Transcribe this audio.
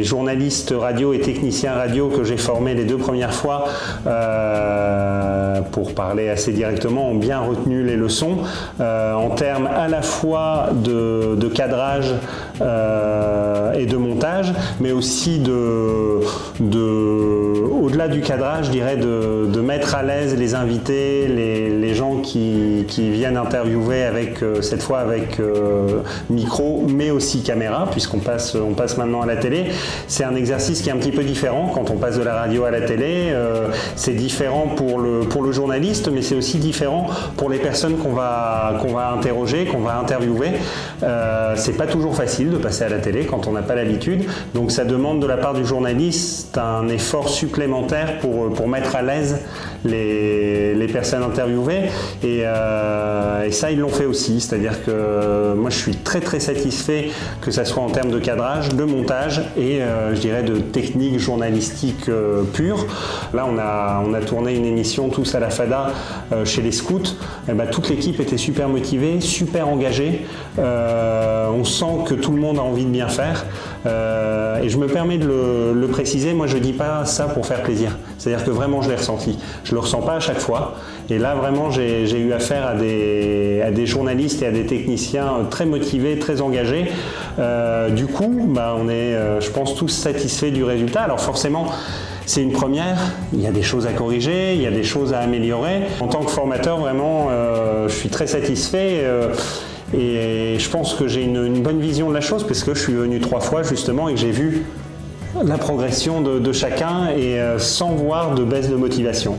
journalistes radio et techniciens radio que j'ai formés les 2 premières fois pour parler assez directement ont bien retenu les leçons en termes à la fois de cadrage et de montage, mais aussi au-delà du cadrage, je dirais de mettre à l'aise les invités, les gens qui viennent interviewer cette fois avec micro, mais aussi caméra, puisqu'on passe maintenant à la télé. C'est un exercice qui est un petit peu différent quand on passe de la radio à la télé. C'est différent pour le journaliste, mais c'est aussi différent pour les personnes qu'on va interroger, qu'on va interviewer. C'est pas toujours facile de passer à la télé quand on n'a pas l'habitude, donc ça demande de la part du journaliste un effort supplémentaire pour mettre à l'aise les personnes interviewées, et ça ils l'ont fait aussi, c'est-à-dire que moi je suis très très satisfait, que ça soit en termes de cadrage, de montage et je dirais de technique journalistique pure. Là on a tourné une émission tous à la Fada chez les scouts, et toute l'équipe était super motivée, super engagée, on sent que tout le monde a envie de bien faire, et je me permets de le préciser, moi je dis pas ça pour faire plaisir, c'est-à-dire que vraiment je l'ai ressenti. Je le ressens pas à chaque fois, et là vraiment j'ai eu affaire à des journalistes et à des techniciens très motivés, très engagés. Du coup, on est, je pense, tous satisfaits du résultat. Alors forcément, c'est une première, il y a des choses à corriger, il y a des choses à améliorer. En tant que formateur, vraiment, je suis très satisfait. Et je pense que j'ai une bonne vision de la chose, parce que je suis venu 3 fois justement et que j'ai vu la progression de chacun, et sans voir de baisse de motivation.